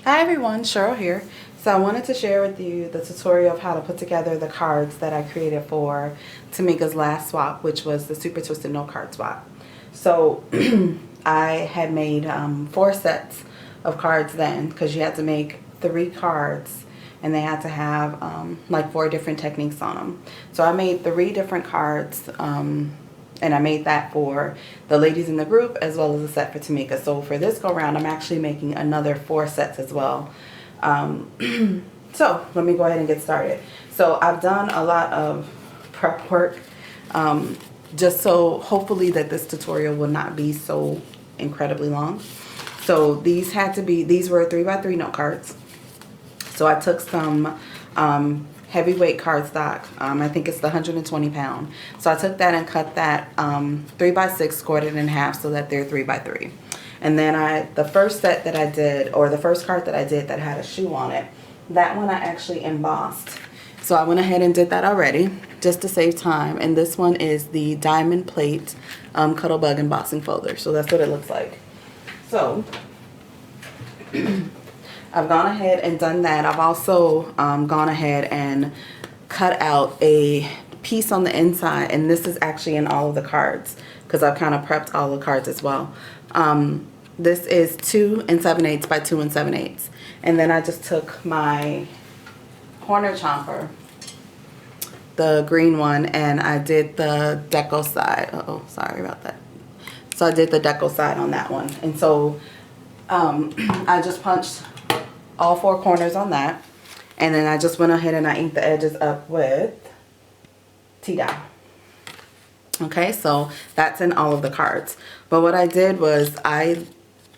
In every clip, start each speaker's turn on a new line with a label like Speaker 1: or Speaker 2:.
Speaker 1: Hi everyone, Cheryl here. So I wanted to share with you the tutorial of how to put together the cards that I created for Tamika's last swap, which was the Super Twisted Note Card swap. So I had made 4 sets of cards then, because you had to make 3 cards and they had to have like 4 different techniques on them. So I made 3 different cards, and I made that for the ladies in the group as well as a set for Tmika. So for this go round, I'm actually making another 4 sets as well. So let me go ahead and get started. So I've done a lot of prep work, just so hopefully that this tutorial will not be so incredibly long. So these were 3x3 note cards. So I took some heavyweight cardstock. I think it's the 120 pound. So I took that and cut that 3x6, scored it in half so that they're 3x3. And then the first set that I did, or the first card that I did that had a shoe on it, that one I actually embossed. So I went ahead and did that already just to save time. And this one is the diamond plate Cuttlebug embossing folder. So that's what it looks like. So I've gone ahead and done that. I've also gone ahead and cut out a piece on the inside, and this is actually in all of the cards because I've kind of prepped all the cards as well. This is 2 7/8 by 2 7/8, and then I just took my corner chomper, the green one, and I did the deco side. Uh-oh, sorry about that. So I did the deco side on that one, and so I just punched all 4 corners on that, and then I just went ahead and I inked the edges up with tea-dye. Okay, so that's in all of the cards. But what I did was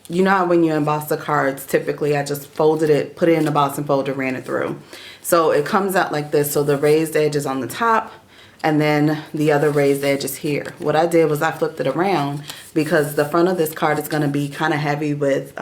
Speaker 1: you know how when you emboss the cards, typically I just folded it, put it in the embossing folder, ran it through. So it comes out like this. So the raised edge is on the top, and then the other raised edge is here. What I did was I flipped it around because the front of this card is going to be kind of heavy with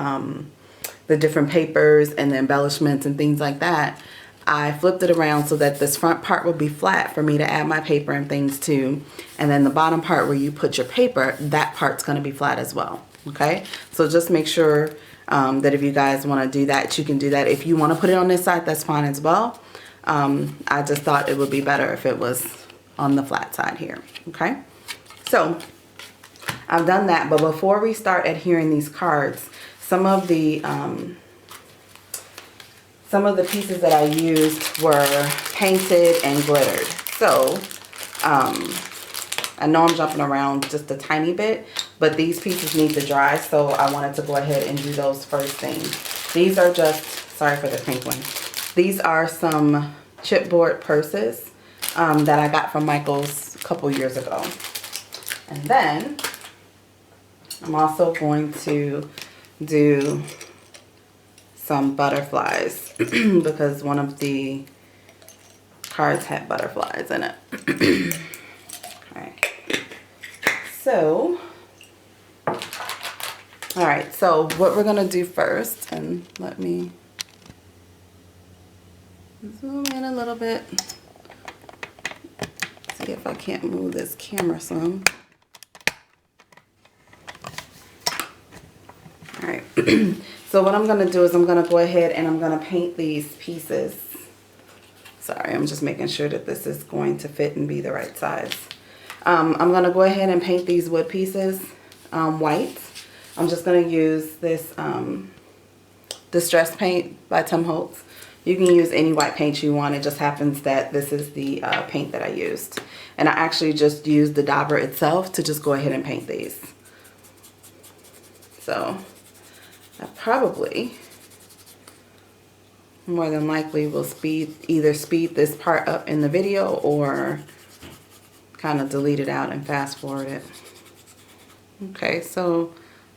Speaker 1: the different papers and the embellishments and things like that. I flipped it around so that this front part will be flat for me to add my paper and things to, and then the bottom part where you put your paper, that part's going to be flat as well. Okay, so just make sure that if you guys want to do that, you can do that. If you want to put it on this side, that's fine as well. I just thought it would be better if it was on the flat side here. Okay, so I've done that, but before we start adhering these cards, some of the pieces that I used were painted and glittered. So I know I'm jumping around just a tiny bit, but these pieces need to dry, so I wanted to go ahead and do those first thing. These are just, sorry for the crinkling. These are some chipboard purses that I got from Michael's a couple years ago. And then I'm also going to do some butterflies because one of the cards had butterflies in it. Alright. So, alright, so what we're going to do first, and let me zoom in a little bit. See if I can't move this camera some. Alright, so what I'm going to do is I'm going to go ahead and I'm going to paint these pieces. Sorry, I'm just making sure that this is going to fit and be the right size. I'm going to go ahead and paint these wood pieces white. I'm just going to use this Distress Paint by Tim Holtz. You can use any white paint you want. It just happens that this is the paint that I used. And I actually just used the dauber itself to just go ahead and paint these. So I probably, more than likely, will either speed this part up in the video or kind of delete it out and fast forward it. Okay, so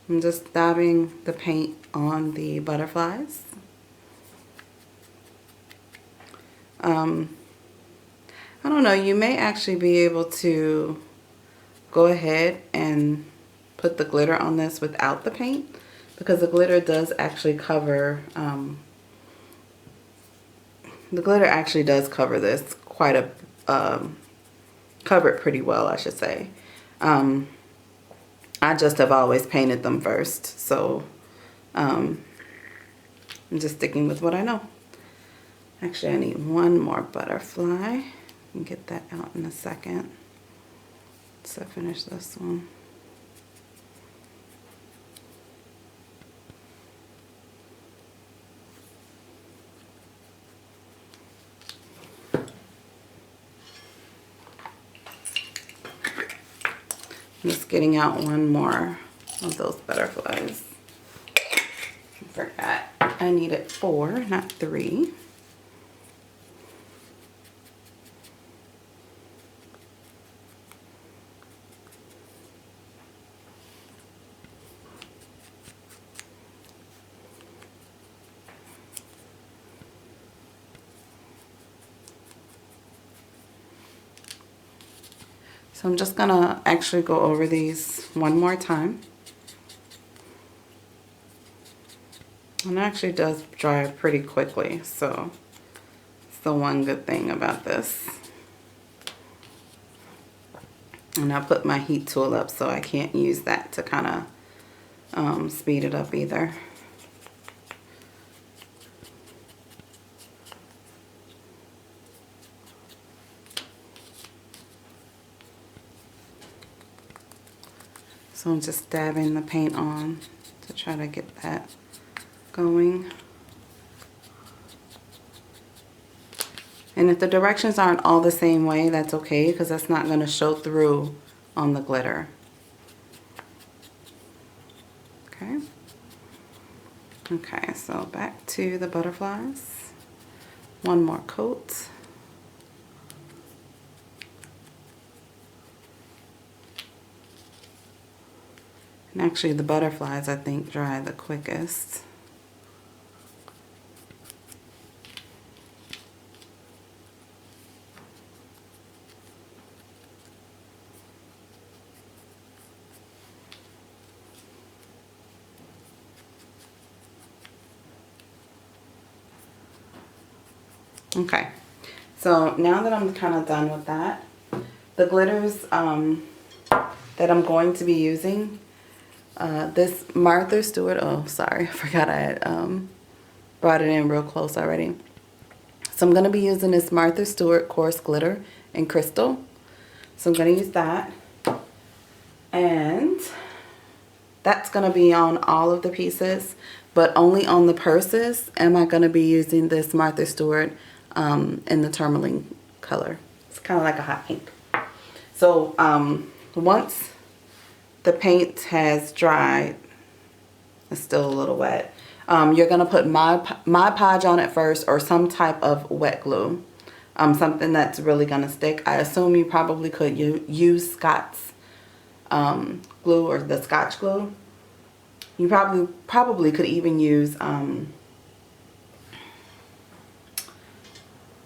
Speaker 1: I'm just dabbing the paint on the butterflies. I don't know, you may actually be able to go ahead and put the glitter on this without the paint, because the glitter does actually cover, this quite a, cover it pretty well, I should say. I just have always painted them first, so I'm just sticking with what I know. Actually, I need one more butterfly. I'll get that out in a second. So finish this one. I'm just getting out one more of those butterflies. I forgot. I needed 4, not 3. So I'm just gonna actually go over these one more time. And it actually does dry pretty quickly, so it's the one good thing about this. And I put my heat tool up, so I can't use that to kind of speed it up either. So I'm just dabbing the paint on to try to get that going. And if the directions aren't all the same way, that's okay, because that's not going to show through on the glitter. Okay. Okay, so back to the butterflies. One more coat. And actually the butterflies, I think, dry the quickest. Okay, so now that I'm kind of done with that, the glitters that I'm going to be using, this Martha Stewart, oh sorry, I forgot I had brought it in real close already. So I'm going to be using this Martha Stewart Coarse Glitter in Crystal. So I'm going to use that. And that's going to be on all of the pieces, but only on the purses am I going to be using this Martha Stewart in the tourmaline color. It's kind of like a hot pink. So once the paint has dried, it's still a little wet, you're going to put Mod Podge on it first, or some type of wet glue. Something that's really going to stick. I assume you probably could use Scott's glue, or the Scotch glue. You probably could even use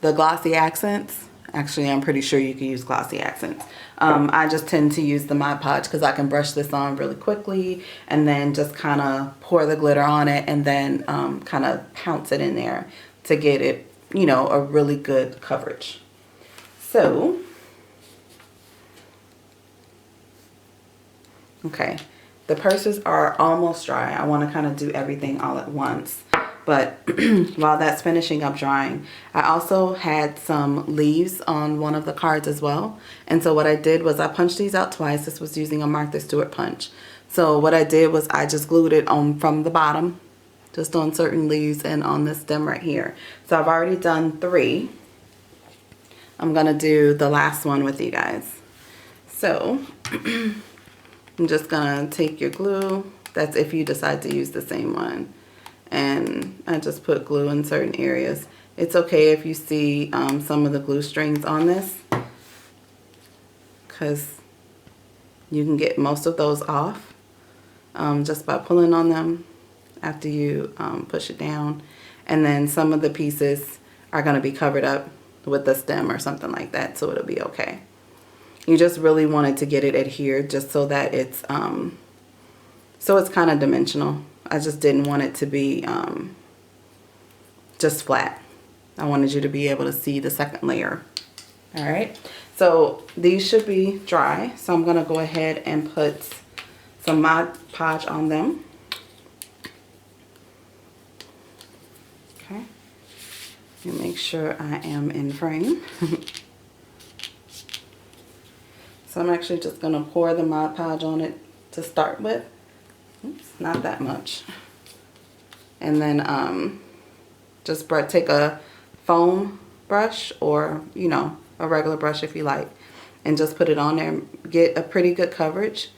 Speaker 1: the glossy accents. Actually, I'm pretty sure you can use glossy accents. I just tend to use the Mod Podge because I can brush this on really quickly and then just kind of pour the glitter on it and then kind of pounce it in there to get it, you know, a really good coverage. So, okay, the purses are almost dry. I want to kind of do everything all at once. But while that's finishing up drying, I also had some leaves on one of the cards as well. And so what I did was I punched these out twice. This was using a Martha Stewart punch. So what I did was I just glued it on from the bottom, just on certain leaves and on this stem right here. So I've already done 3. I'm going to do the last one with you guys. So I'm just going to take your glue. That's if you decide to use the same one. And I just put glue in certain areas. It's okay if you see some of the glue strings on this, because you can get most of those off just by pulling on them after you push it down. And then some of the pieces are going to be covered up with the stem or something like that, so it'll be okay. You just really wanted to get it adhered just so that it's kind of dimensional. I just didn't want it to be just flat. I wanted you to be able to see the second layer. All right, so these should be dry. So I'm gonna go ahead and put some Mod Podge on them. Okay. You make sure I am in frame. So I'm actually just going to pour the Mod Podge on it to start with. Oops, not that much. And then just take a foam brush, or, you know, a regular brush if you like, and just put it on there. Get a pretty good coverage.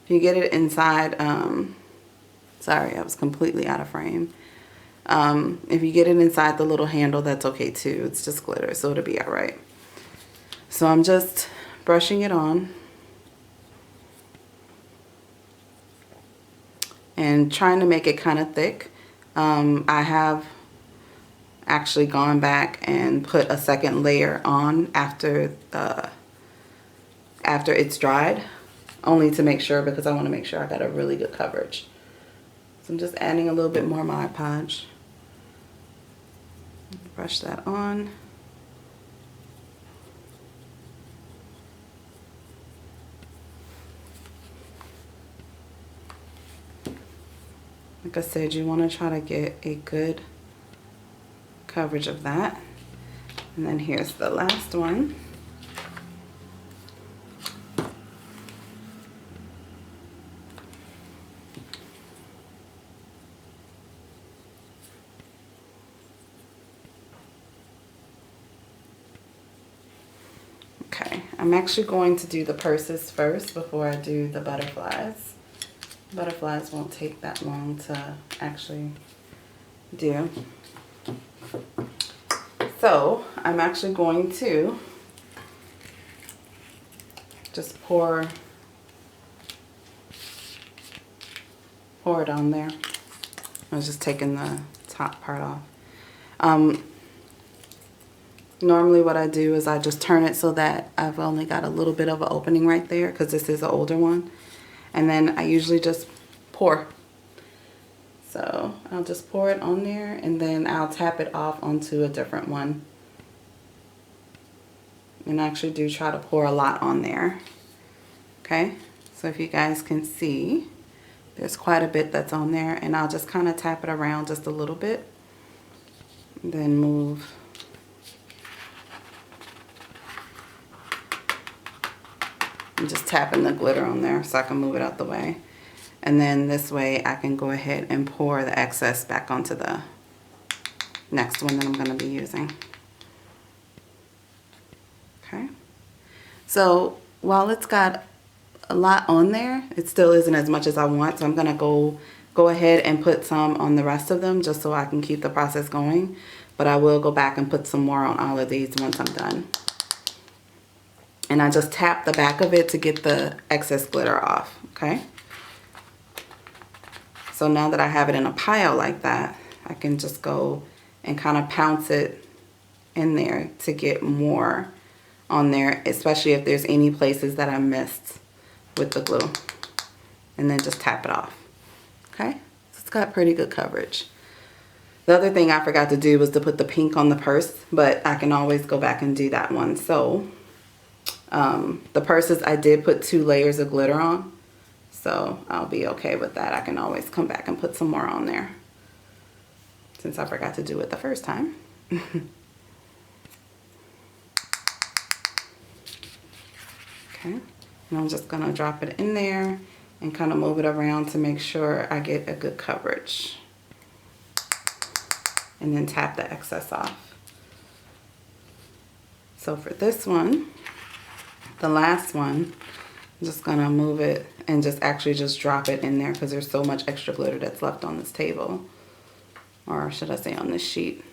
Speaker 1: If you get it inside, sorry, I was completely out of frame. If you get it inside the little handle, that's okay too. It's just glitter, so it'll be all right. So I'm just brushing it on and trying to make it kind of thick. I have actually gone back and put a second layer on after it's dried, only to make sure, because I want to make sure I got a really good coverage. So I'm just adding a little bit more Mod Podge. Brush that on. Like I said, you want to try to get a good coverage of that. And then here's the last one. Okay, I'm actually going to do the purses first before I do the butterflies. Butterflies won't take that long to actually do. So I'm actually going to just pour it on there. I was just taking the top part off. Normally what I do is I just turn it so that I've only got a little bit of an opening right there, because this is an older one. And then I usually just pour. So I'll just pour it on there, and then I'll tap it off onto a different one. And I actually do try to pour a lot on there. Okay, so if you guys can see, there's quite a bit that's on there, and I'll just kind of tap it around just a little bit. And then move. I'm just tapping the glitter on there so I can move it out the way. And then this way I can go ahead and pour the excess back onto the next one that I'm going to be using. Okay. So while it's got a lot on there, it still isn't as much as I want. So I'm going to go ahead and put some on the rest of them just so I can keep the process going. But I will go back and put some more on all of these once I'm done. And I just tap the back of it to get the excess glitter off, okay? So now that I have it in a pile like that, I can just go and kind of pounce it in there to get more on there, especially if there's any places that I missed with the glue. And then just tap it off, okay? So it's got pretty good coverage. The other thing I forgot to do was to put the pink on the purse, but I can always go back and do that one. So the purses, I did put 2 layers of glitter on, so I'll be okay with that. I can always come back and put some more on there since I forgot to do it the first time. Okay, and I'm just gonna drop it in there and kind of move it around to make sure I get a good coverage, and then tap the excess off. So for this one, the last one, I'm just gonna move it and just drop it in there because there's so much extra glitter that's left on this table, or should I say on this sheet.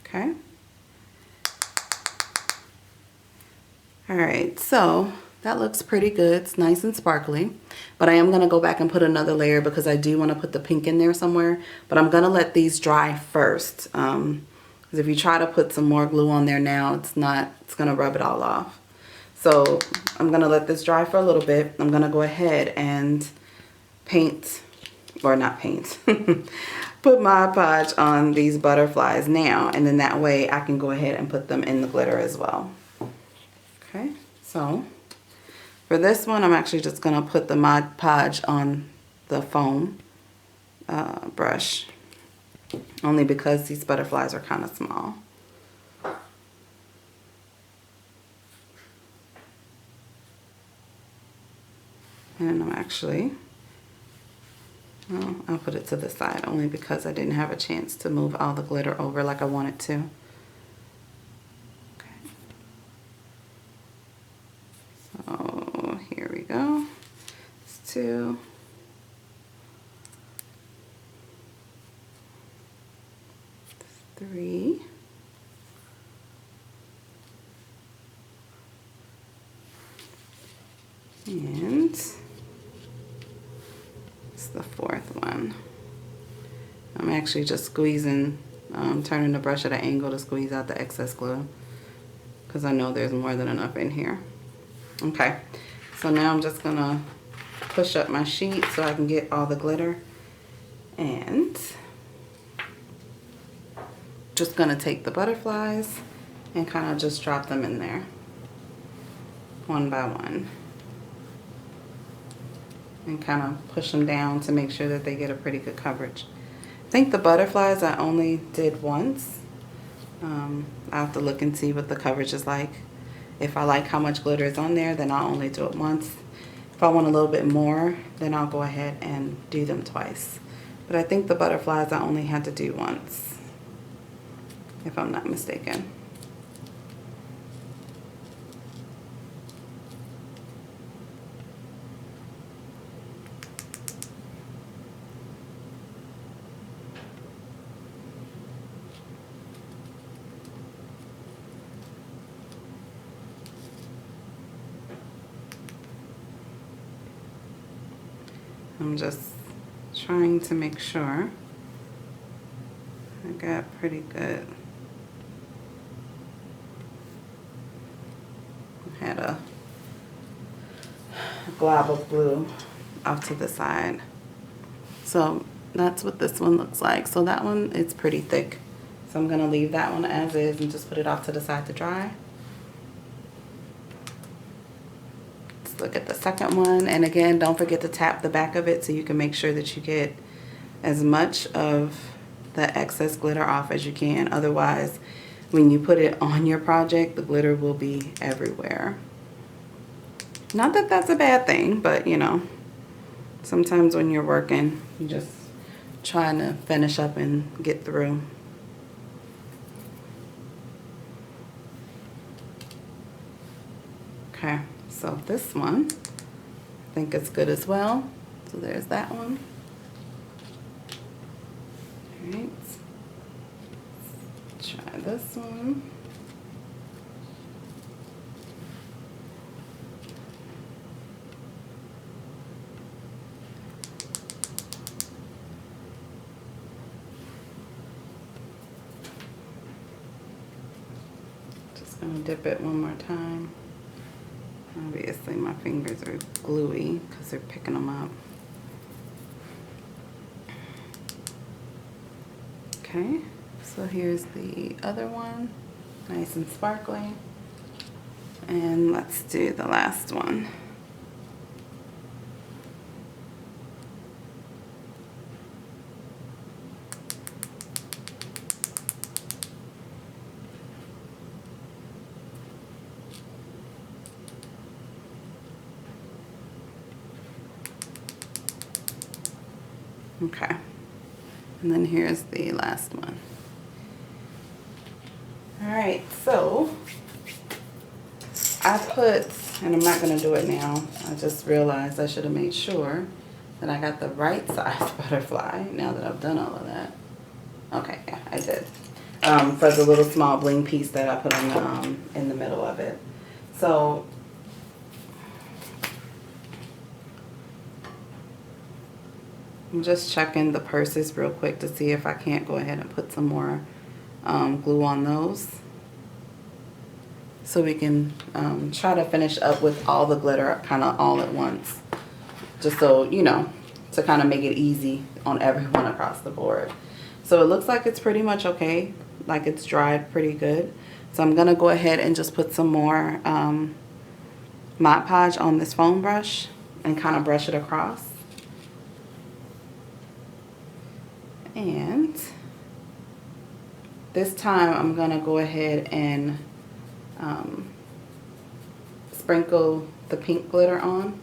Speaker 1: Okay. All right, so that looks pretty good. It's nice and sparkly, but I am gonna go back and put another layer because I do wanna put the pink in there somewhere, but I'm gonna let these dry first. Because if you try to put some more glue on there now, it's gonna rub it all off. So I'm gonna let this dry for a little bit. I'm gonna go ahead and paint, or not paint, put Mod Podge on these butterflies now, and then that way I can go ahead and put them in the glitter as well. Okay, so For this one, I'm actually just going to put the Mod Podge on the foam brush, only because these butterflies are kind of small. And I'm actually, well, I'll put it to the side only because I didn't have a chance to move all the glitter over like I wanted to. Okay. So here we go. It's 2. It's 3. And it's the 4th one. I'm actually just squeezing, turning the brush at an angle to squeeze out the excess glue because I know there's more than enough in here. Okay, so now I'm just gonna push up my sheet so I can get all the glitter, and just gonna take the butterflies and kind of just drop them in there one by one and kind of push them down to make sure that they get a pretty good coverage. I think the butterflies I only did once. I'll have to look and see what the coverage is like. If I like how much glitter is on there, then I'll only do it once. If I want a little bit more, then I'll go ahead and do them twice. But I think the butterflies I only had to do once, if I'm not mistaken. I'm just trying to make sure I got pretty good. I had a glob of glue off to the side. So that's what this one looks like. So that one, it's pretty thick. So I'm gonna leave that one as is and just put it off to the side to dry. Look at the second one, and again, don't forget to tap the back of it so you can make sure that you get as much of the excess glitter off as you can. Otherwise, when you put it on your project, the glitter will be everywhere. Not that that's a bad thing, but you know, sometimes when you're working, you're just trying to finish up and get through. Okay. So this one, I think it's good as well. So there's that one. All right. Let's try this one. Just gonna dip it one more time. Obviously my fingers are gluey because they're picking them up. Okay, so here's the other one, nice and sparkly. And let's do the last one. Okay, and then here's the last one. All right, so I put, and I'm not gonna do it now, I just realized I should have made sure that I got the right size butterfly now that I've done all of that. Okay, yeah, I did. For the little small bling piece that I put on in the middle of it. So I'm just checking the purses real quick to see if I can't go ahead and put some more glue on those. So we can try to finish up with all the glitter kind of all at once. Just so, you know, to kind of make it easy on everyone across the board. So it looks like it's pretty much okay. Like it's dried pretty good. So I'm going to go ahead and just put some more Mod Podge on this foam brush and kind of brush it across. And this time I'm going to go ahead and sprinkle the pink glitter on.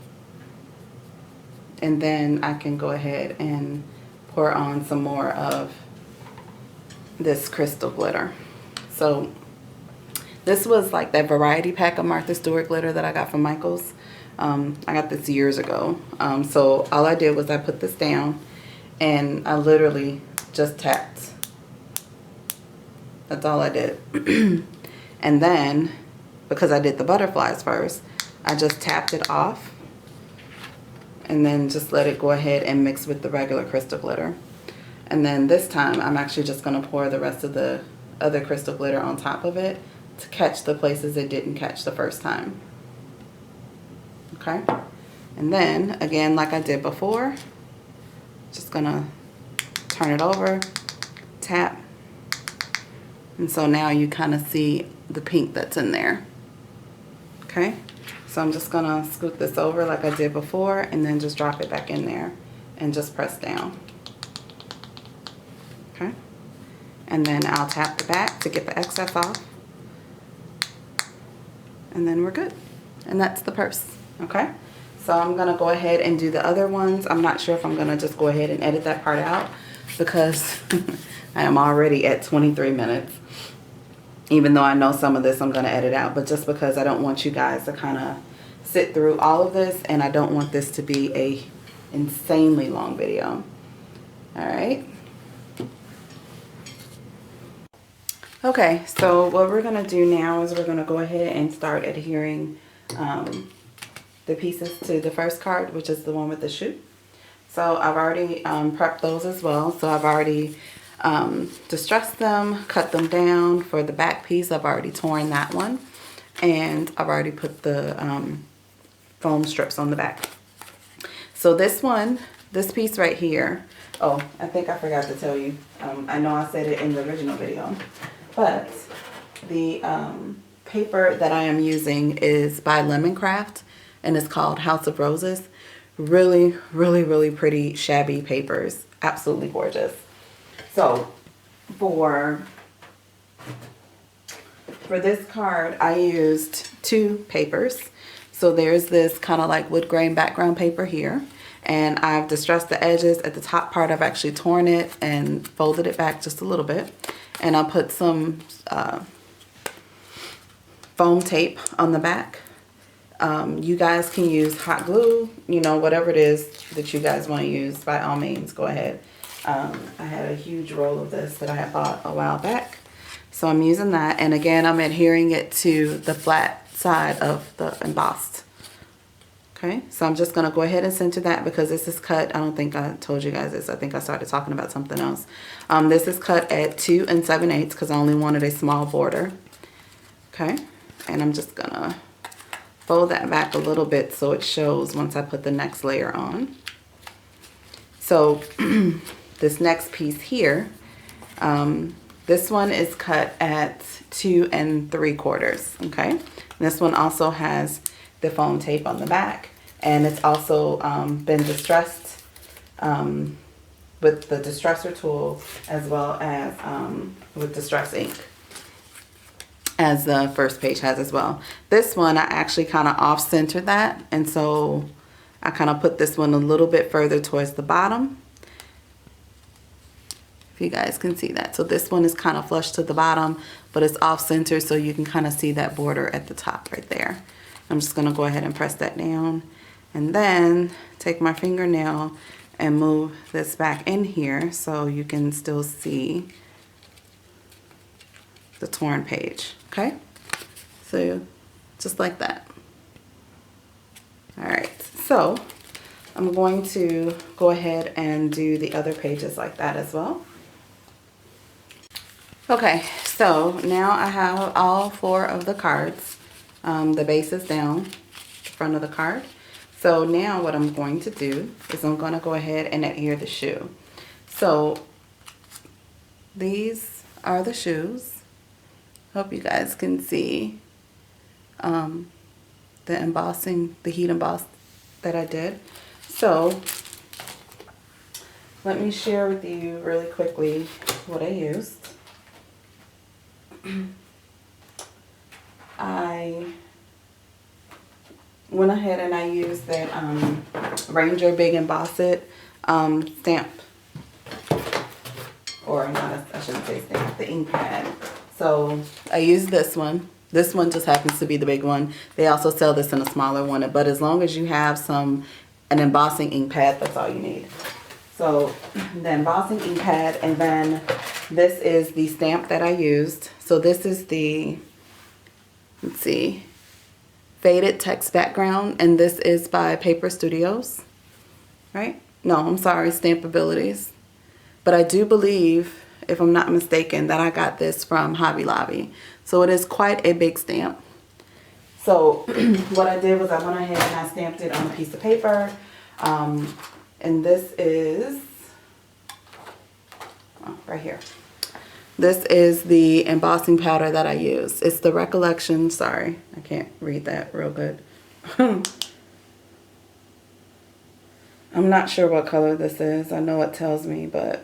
Speaker 1: And then I can go ahead and pour on some more of this crystal glitter. So this was like that variety pack of Martha Stewart glitter that I got from Michael's. I got this years ago. So all I did was I put this down and I literally just tapped. That's all I did. And then, because I did the butterflies first, I just tapped it off and then just let it go ahead and mix with the regular crystal glitter. And then this time I'm actually just going to pour the rest of the other crystal glitter on top of it to catch the places it didn't catch the first time. Okay? And then, again, like I did before, just going to turn it over, tap. And so now you kind of see the pink that's in there. Okay? So I'm just going to scoot this over like I did before and then just drop it back in there and just press down. Okay? And then I'll tap the back to get the excess off. And then we're good. And that's the purse. Okay? So I'm going to go ahead and do the other ones. I'm not sure if I'm going to just go ahead and edit that part out because I am already at 23 minutes. Even though I know some of this I'm going to edit out, but just because I don't want you guys to kind of sit through all of this, and I don't want this to be a insanely long video. All right. Okay, so what we're going to do now is we're going to go ahead and start adhering the pieces to the first card, which is the one with the shoe. So I've already prepped those as well. So I've already distressed them, cut them down. For the back piece, I've already torn that one, and I've already put the foam strips on the back. So this one, this piece right here, oh, I think I forgot to tell you, I know I said it in the original video, but the paper that I am using is by Lemoncraft, and it's called House of Roses. Really, really, really pretty shabby papers, absolutely gorgeous. So for this card, I used two papers. So there's this kind of like wood grain background paper here. And I've distressed the edges. At the top part, I've actually torn it and folded it back just a little bit. And I'll put some foam tape on the back. You guys can use hot glue, you know, whatever it is that you guys want to use, by all means, go ahead. I had a huge roll of this that I had bought a while back. So I'm using that. And again, I'm adhering it to the flat side of the embossed. Okay, so I'm just going to go ahead and center that because this is cut. I don't think I told you guys this. I think I started talking about something else. This is cut at 2 7/8 because I only wanted a small border. Okay, and I'm just going to fold that back a little bit so it shows once I put the next layer on. So this next piece here, this one is cut at 2 3/4. Okay, and this one also has the foam tape on the back, and it's also been distressed with the distressor tool as well as with distress ink, as the first page has as well. This one I actually kind of off-centered that, and so I kind of put this one a little bit further towards the bottom, if you guys can see that. So this one is kind of flush to the bottom, but it's off-center, so you can kind of see that border at the top right there. I'm just going to go ahead and press that down, and then take my fingernail and move this back in here so you can still see the torn page. Okay, so just like that. All right, so I'm going to go ahead and do the other pages like that as well. Okay, so now I have all 4 of the cards. The base is down the front of the card. So now what I'm going to do is I'm going to go ahead and adhere the shoe. So these are the shoes. Hope you guys can see. the embossing, the heat emboss that I did. So let me share with you really quickly what I used. I went ahead and I used that Ranger Big Emboss It stamp, or not, I shouldn't say stamp, the ink pad. So I used this one. This one just happens to be the big one. They also sell this in a smaller one, but as long as you have an embossing ink pad, that's all you need. So the embossing ink pad, and then this is the stamp that I used. So this is the, let's see, Faded Text Background, and this is by Paper Studios, right? No, I'm sorry, Stampabilities. But I do believe, if I'm not mistaken, that I got this from Hobby Lobby. So it is quite a big stamp. So what I did was I went ahead and I stamped it on a piece of paper. And this is, right here. This is the embossing powder that I use. It's the Recollection, sorry, I can't read that real good. I'm not sure what color this is. I know it tells me, but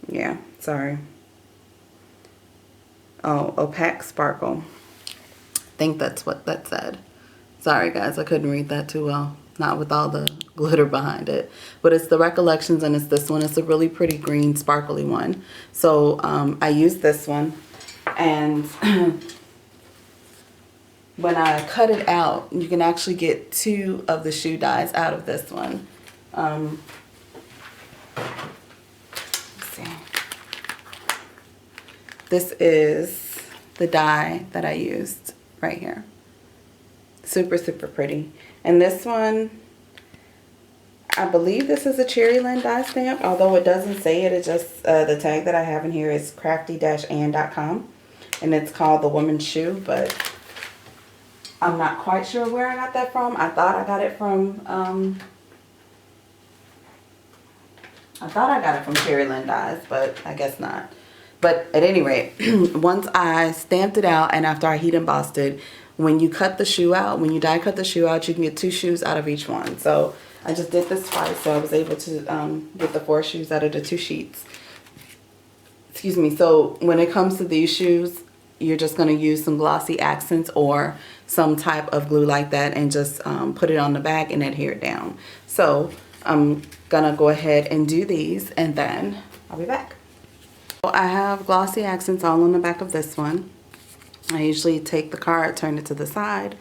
Speaker 1: yeah, sorry. Oh, Opaque Sparkle. I think that's what that said. Sorry guys, I couldn't read that too well. Not with all the glitter behind it. But it's the Recollections, and it's this one. It's a really pretty green sparkly one. So I used this one, and when I cut it out, you can actually get 2 of the shoe dies out of this one. Let's see. This is the die that I used right here. Super, super pretty. And this one, I believe this is a Cherryland die stamp, although it doesn't say it. It's just the tag that I have in here is crafty-ann.com, and it's called The Woman's Shoe, but I'm not quite sure where I got that from. I thought I got it from Cherryland Dies, but I guess not. But at any rate, once I stamped it out and after I heat embossed it, when you cut the shoe out, when you die cut the shoe out, you can get 2 shoes out of each one. So I just did this twice, so I was able to get the 4 shoes out of the 2 sheets. Excuse me. So when it comes to these shoes, you're just going to use some glossy accents or some type of glue like that and just put it on the back and adhere it down. So I'm going to go ahead and do these, and then I'll be back. So I have glossy accents all on the back of this one. I usually take the card, turn it to the side,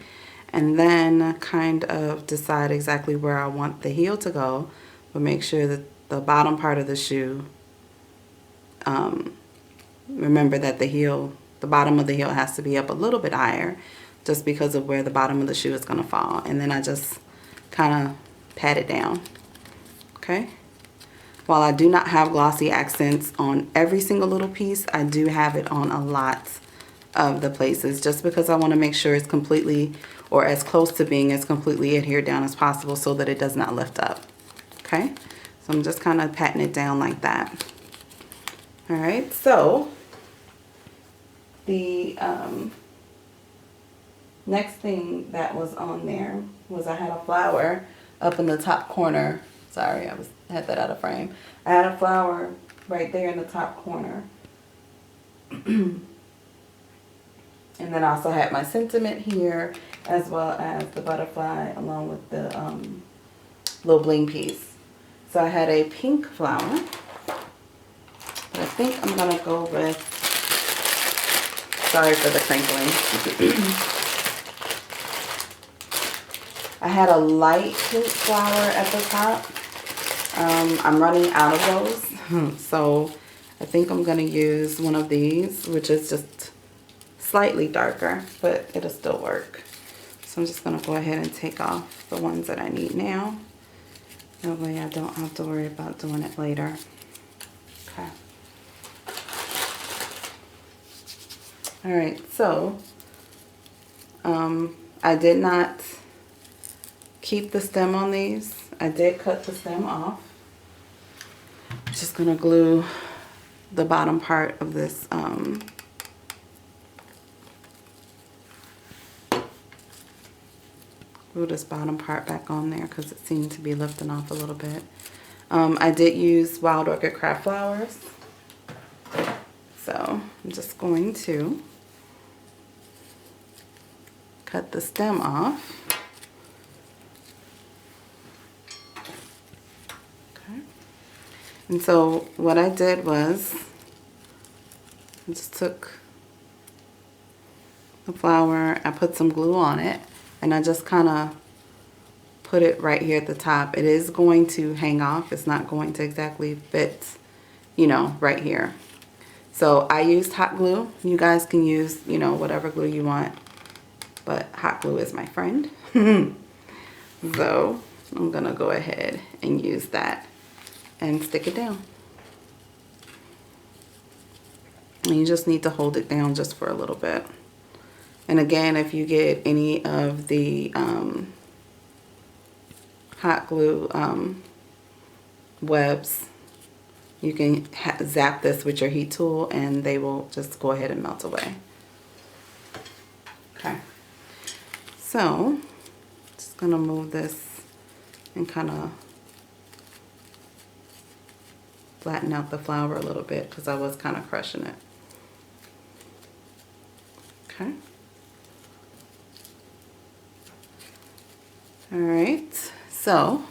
Speaker 1: and then kind of decide exactly where I want the heel to go, but make sure that the bottom part of the shoe, remember that the bottom of the heel has to be up a little bit higher, just because of where the bottom of the shoe is going to fall. And then I just kind of pat it down, okay? While I do not have glossy accents on every single little piece, I do have it on a lot of the places, just because I want to make sure it's completely, or as close to being as completely adhered down as possible, so that it does not lift up. Okay, so I'm just kind of patting it down like that. All right, so the next thing that was on there was I had a flower up in the top corner. Sorry, I had that out of frame. I had a flower right there in the top corner. And then I also had my sentiment here, as well as the butterfly, along with the little bling piece. So I had a pink flower, but I think I'm gonna go with, sorry for the crinkling. I had a light pink flower at the top. I'm running out of those, so I think I'm gonna use one of these, which is just slightly darker, but it'll still work. So I'm just gonna go ahead and take off the ones that I need now. That way I don't have to worry about doing it later. Okay. All right, so I did not keep the stem on these. I did cut the stem off. Just gonna glue the bottom part of this glue this bottom part back on there because it seemed to be lifting off a little bit. I did use Wild Orchid Craft Flowers. So I'm just going to cut the stem off. Okay. And so what I did was I just took the flower, I put some glue on it, and I just kind of put it right here at the top. It is going to hang off. It's not going to exactly fit, you know, right here. So I used hot glue. You guys can use, you know, whatever glue you want, but hot glue is my friend. So I'm gonna go ahead and use that and stick it down. And you just need to hold it down just for a little bit. And again, if you get any of the hot glue webs, you can zap this with your heat tool and they will just go ahead and melt away. Okay, so just gonna move this and kind of flatten out the flower a little bit because I was kind of crushing it. Okay. All right, so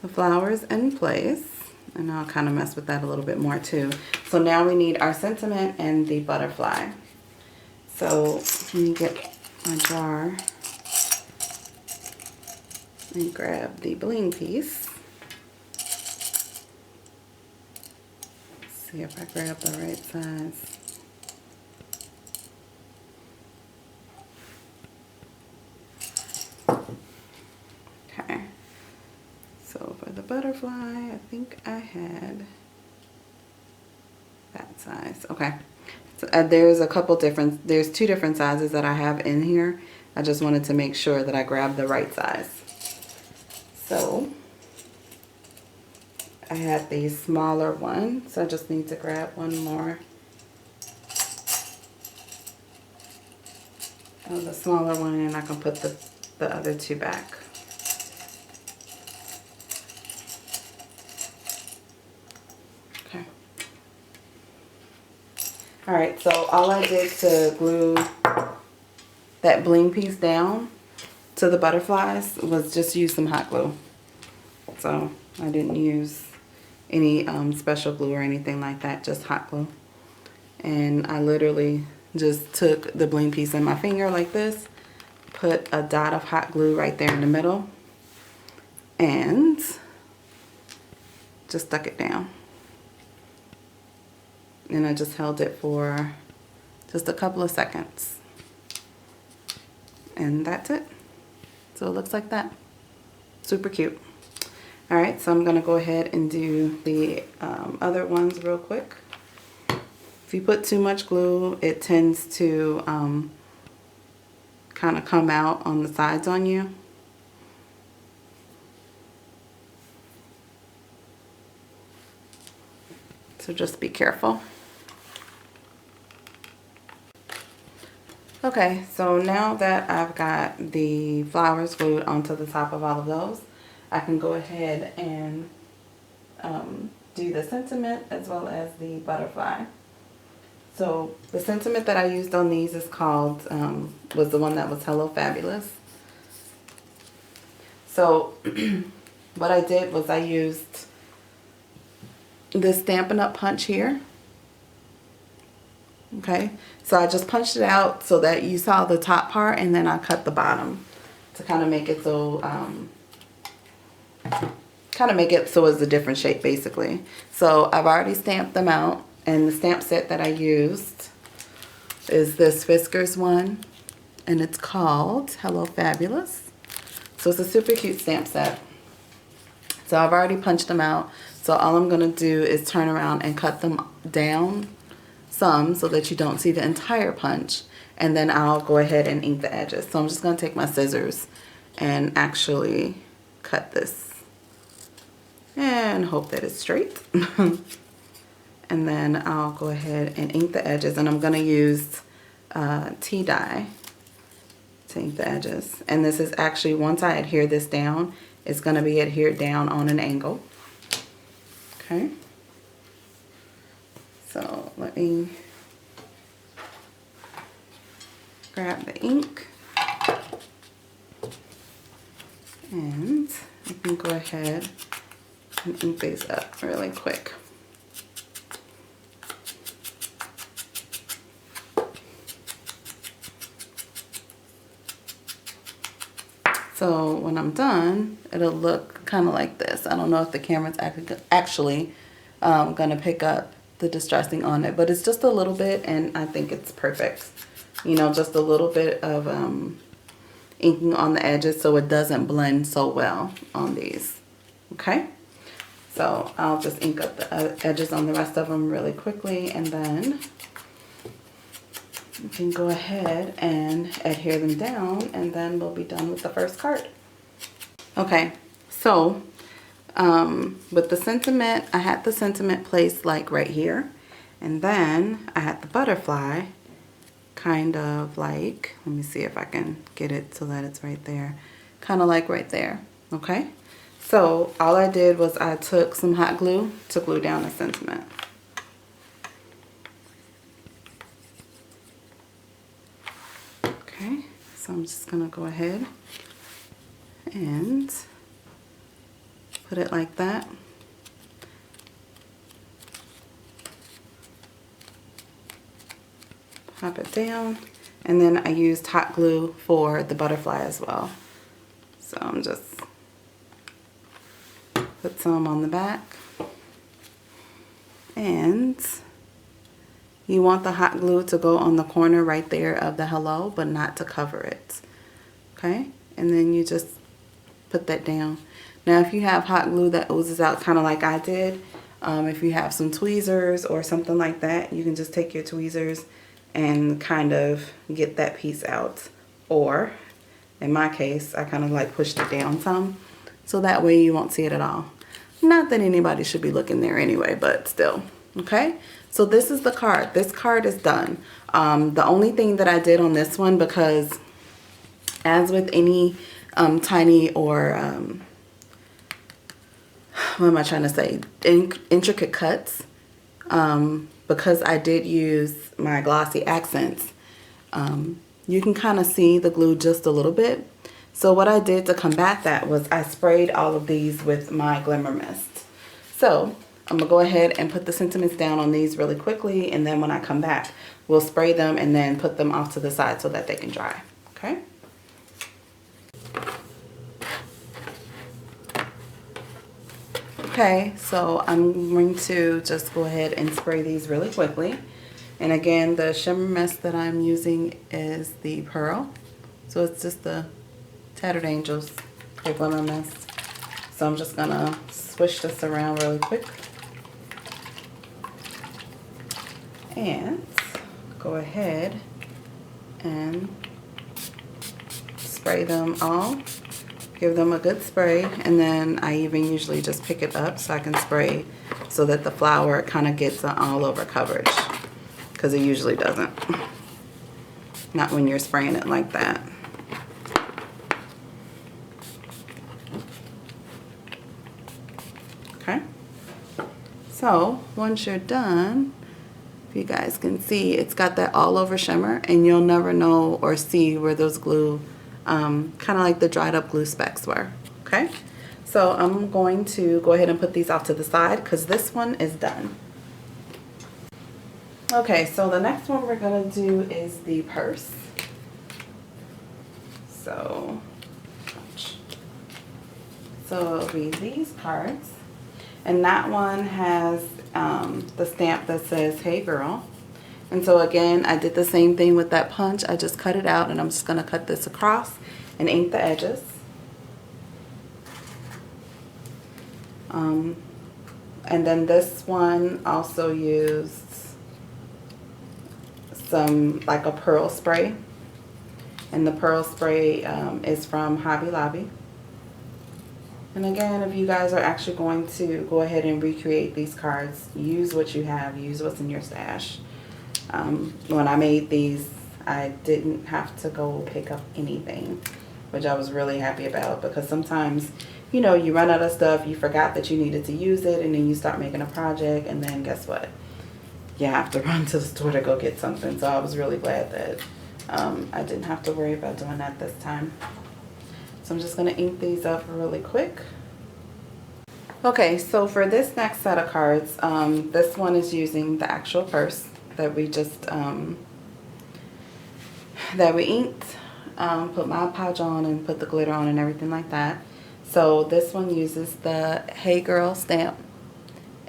Speaker 1: the flower's in place, and I'll kind of mess with that a little bit more too. So now we need our sentiment and the butterfly. So let me get my jar and grab the bling piece. Let's see if I grab the right size. Okay, so for the butterfly, I think I had that size. Okay, so there's two different sizes that I have in here. I just wanted to make sure that I grabbed the right size. So I had the smaller one, so I just need to grab one more of the smaller one, and I can put the other two back. Okay. All right, so all I did to glue that bling piece down to the butterflies was just use some hot glue. So I didn't use any special glue or anything like that, just hot glue. And I literally just took the bling piece in my finger like this, put a dot of hot glue right there in the middle, and just stuck it down. And I just held it for just a couple of seconds. And that's it. So it looks like that. Super cute. All right, so I'm gonna go ahead and do the other ones real quick. If you put too much glue, it tends to kind of come out on the sides on you. So just be careful. Okay, so now that I've got the flowers glued onto the top of all of those, I can go ahead and do the sentiment as well as the butterfly. So the sentiment that I used on these is called, was the one that was Hello Fabulous. So what I did was I used this Stampin' Up! Punch here. Okay, so I just punched it out so that you saw the top part, and then I cut the bottom to kind of make it so, it's a different shape basically. So I've already stamped them out, and the stamp set that I used is this Fiskars one, and it's called Hello Fabulous. So it's a super cute stamp set. So I've already punched them out. So all I'm gonna do is turn around and cut them down some so that you don't see the entire punch, and then I'll go ahead and ink the edges. So I'm just gonna take my scissors and actually cut this and hope that it's straight. And then I'll go ahead and ink the edges, and I'm gonna use tea dye to ink the edges. And this is actually, once I adhere this down, it's going to be adhered down on an angle. Okay. So let me grab the ink. And I can go ahead and ink these up really quick. So when I'm done, it'll look kind of like this. I don't know if the camera's actually gonna pick up the distressing on it, but it's just a little bit, and I think it's perfect. You know, just a little bit of inking on the edges so it doesn't blend so well on these. Okay, so I'll just ink up the edges on the rest of them really quickly, and then you can go ahead and adhere them down, and then we'll be done with the first card. Okay, so with the sentiment, I had the sentiment placed like right here, and then I had the butterfly kind of like, let me see if I can get it so that it's right there, kind of like right there. Okay, so all I did was I took some hot glue to glue down the sentiment. Okay, so I'm just gonna go ahead and put it like that. Pop it down, and then I used hot glue for the butterfly as well. So I'm just put some on the back, and you want the hot glue to go on the corner right there of the hello, but not to cover it. Okay, and then you just put that down. Now if you have hot glue that oozes out kind of like I did, if you have some tweezers or something like that, you can just take your tweezers and kind of get that piece out. Or in my case, I kind of like pushed it down some, so that way you won't see it at all. Not that anybody should be looking there anyway, but still. Okay, so this is the card. This card is done. The only thing that I did on this one, because as with any tiny or what am I trying to say, intricate cuts, because I did use my glossy accents, you can kind of see the glue just a little bit. So what I did to combat that was I sprayed all of these with my Glimmer Mist. So I'm gonna go ahead and put the sentiments down on these really quickly, and then when I come back, we'll spray them and then put them off to the side so that they can dry. Okay? Okay, so I'm going to just go ahead and spray these really quickly. And again, the shimmer mist that I'm using is the Pearl. So it's just the Tattered Angels Glimmer Mist. So I'm just gonna swish this around really quick. And go ahead and spray them all. Give them a good spray, and then I even usually just pick it up so I can spray so that the flower kind of gets an all over coverage, because it usually doesn't. Not when you're spraying it like that. Okay, so once you're done, if you guys can see, it's got that all over shimmer, and you'll never know or see where those glue kind of like the dried up glue specks were. Okay, so I'm going to go ahead and put these off to the side because this one is done. Okay, so the next one we're gonna do is the purse. So it'll be these cards, and that one has the stamp that says "Hey Girl." And so again, I did the same thing with that punch. I just cut it out, and I'm just gonna cut this across and ink the edges. And then this one also used some, like a pearl spray. And the pearl spray is from Hobby Lobby. And again, if you guys are actually going to go ahead and recreate these cards, use what you have, use what's in your stash. When I made these I didn't have to go pick up anything, which I was really happy about, because sometimes, you know, you run out of stuff, you forgot that you needed to use it, and then you start making a project, and then guess what? You have to run to the store to go get something. So I was really glad that I didn't have to worry about doing that this time. So I'm just going to ink these up really quick. Okay, so for this next set of cards, this one is using the actual purse that we just that we inked, put my pouch on and put the glitter on and everything like that. So this one uses the Hey Girl stamp,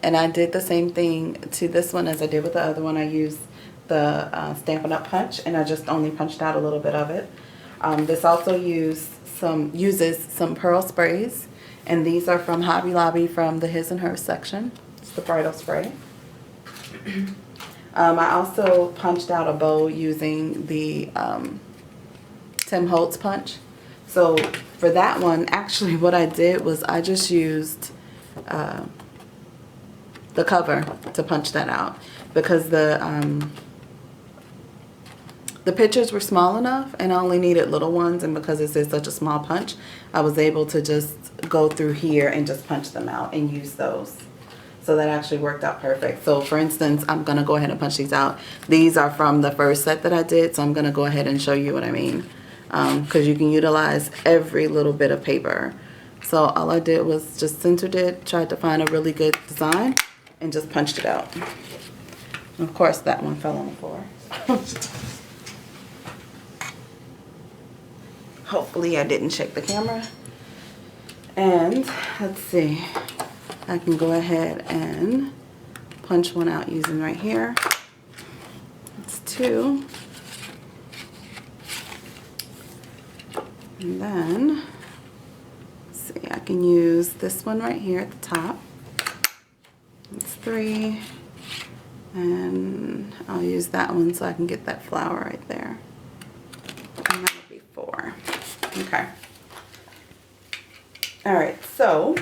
Speaker 1: and I did the same thing to this one as I did with the other one. I used the Stampin' Up! Punch, and I just only punched out a little bit of it. This also uses some pearl sprays, and these are from Hobby Lobby from the His and Hers section. It's the bridal spray. I also punched out a bow using the Tim Holtz punch. So for that one, actually what I did was I just used the cover to punch that out, because the pictures were small enough and I only needed little ones, and because this is such a small punch, I was able to just go through here and just punch them out and use those. So that actually worked out perfect. So for instance, I'm going to go ahead and punch these out. These are from the first set that I did, so I'm going to go ahead and show you what I mean. Because you can utilize every little bit of paper. So all I did was just centered it, tried to find a really good design, and just punched it out. And of course, that one fell on the floor. Hopefully I didn't shake the camera. And let's see. I can go ahead and punch one out using right here. It's 2. And then, let's see, I can use this one right here at the top. It's 3. And I'll use that one so I can get that flower right there. And that would be 4. Okay. All right, so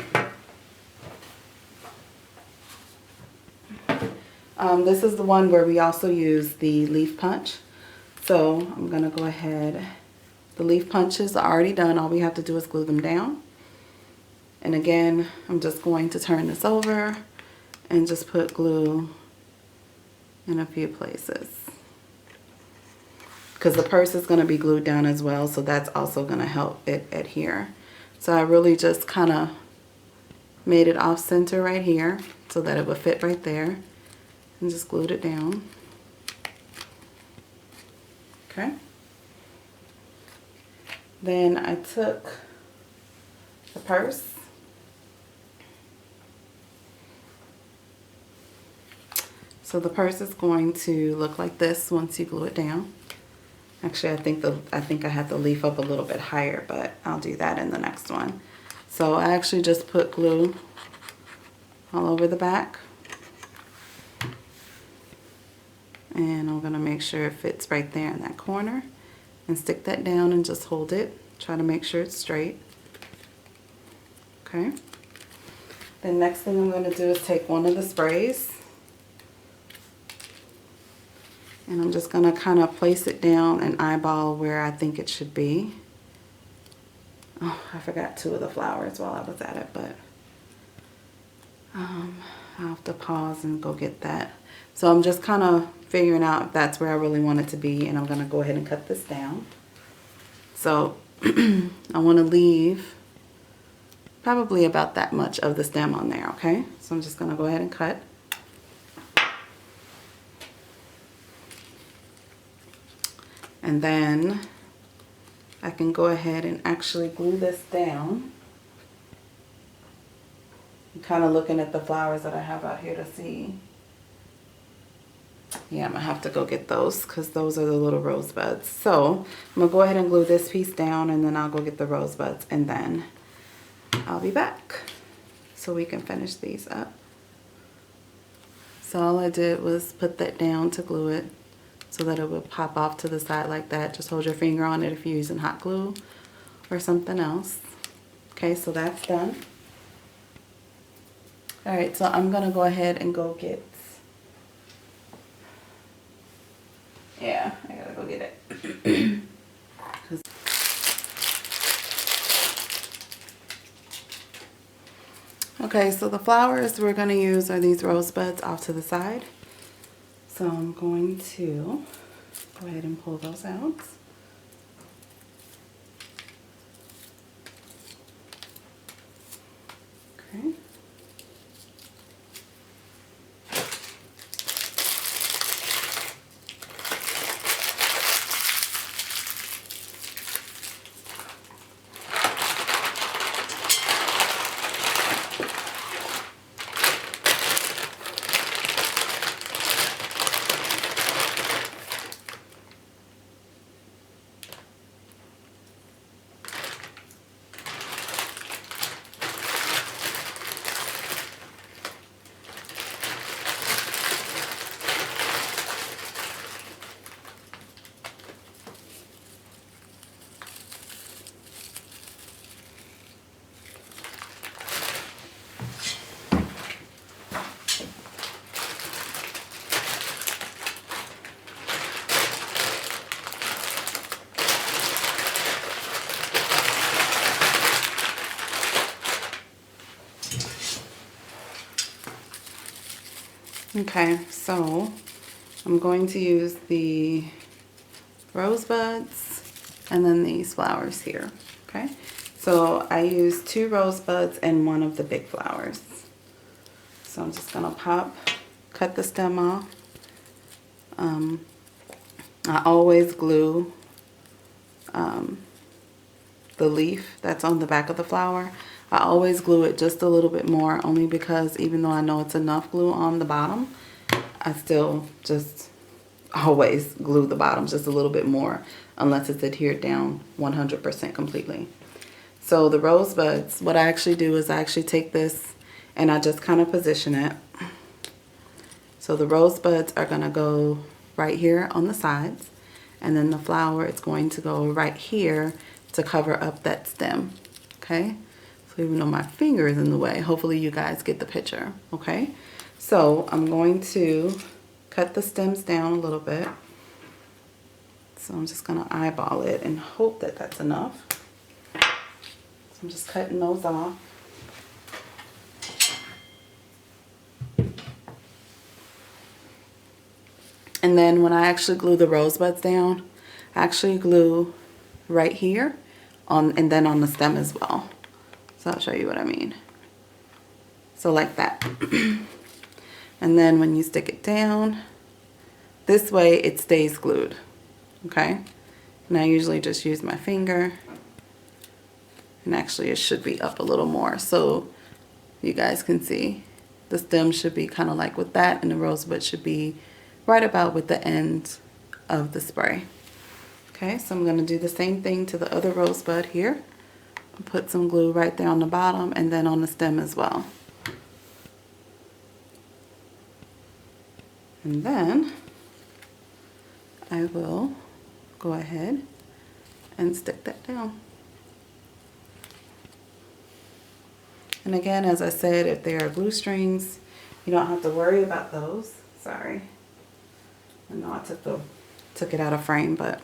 Speaker 1: this is the one where we also use the leaf punch. So I'm going to go ahead. The leaf punches are already done. All we have to do is glue them down. And again, I'm just going to turn this over and just put glue in a few places, because the purse is going to be glued down as well, so that's also going to help it adhere. So I really just kind of made it off center right here so that it would fit right there, and just glued it down. Okay. Then I took the purse, so the purse is going to look like this once you glue it down. Actually, I think I had the leaf up a little bit higher, but I'll do that in the next one. So I actually just put glue all over the back. And I'm going to make sure it fits right there in that corner. And stick that down and just hold it. Try to make sure it's straight. Okay. The next thing I'm going to do is take one of the sprays. And I'm just going to kind of place it down and eyeball where I think it should be. Oh, I forgot 2 of the flowers while I was at it, but I'll have to pause and go get that. So I'm just kind of figuring out if that's where I really want it to be, and I'm going to go ahead and cut this down. So I want to leave probably about that much of the stem on there, okay? So I'm just going to go ahead and cut. And then I can go ahead and actually glue this down. I'm kind of looking at the flowers that I have out here to see. Yeah, I'm going to have to go get those because those are the little rosebuds. So I'm going to go ahead and glue this piece down, and then I'll go get the rosebuds, and then I'll be back so we can finish these up. So all I did was put that down to glue it so that it would pop off to the side like that. Just hold your finger on it if you're using hot glue or something else. Okay, so that's done. All right, so I'm going to go ahead and go get, yeah, I gotta go get it. Okay, so the flowers we're going to use are these rosebuds off to the side. So I'm going to go ahead and pull those out. Okay. Okay, so I'm going to use the rosebuds and then these flowers here. Okay, so I used 2 rosebuds and 1 of the big flowers. So I'm just gonna cut the stem off. I always glue the leaf that's on the back of the flower. I always glue it just a little bit more, only because even though I know it's enough glue on the bottom, I still just always glue the bottom just a little bit more unless it's adhered down 100% completely. So the rosebuds, what I actually do is I actually take this and I just kind of position it. So the rosebuds are going to go right here on the sides, and then the flower is going to go right here to cover up that stem. Okay, so even though my finger is in the way, hopefully you guys get the picture. Okay, so I'm going to cut the stems down a little bit. So I'm just going to eyeball it and hope that that's enough. So I'm just cutting those off. And then when I actually glue the rosebuds down, I actually glue right here and then on the stem as well. So I'll show you what I mean. So like that. And then when you stick it down, this way it stays glued. Okay? And I usually just use my finger. And actually it should be up a little more so you guys can see. The stem should be kind of like with that, and the rosebud should be right about with the end of the spray. Okay, so I'm going to do the same thing to the other rosebud here. Put some glue right there on the bottom and then on the stem as well. And then I will go ahead and stick that down. And again, as I said, if there are glue strings, you don't have to worry about those. Sorry. I know I took it out of frame, but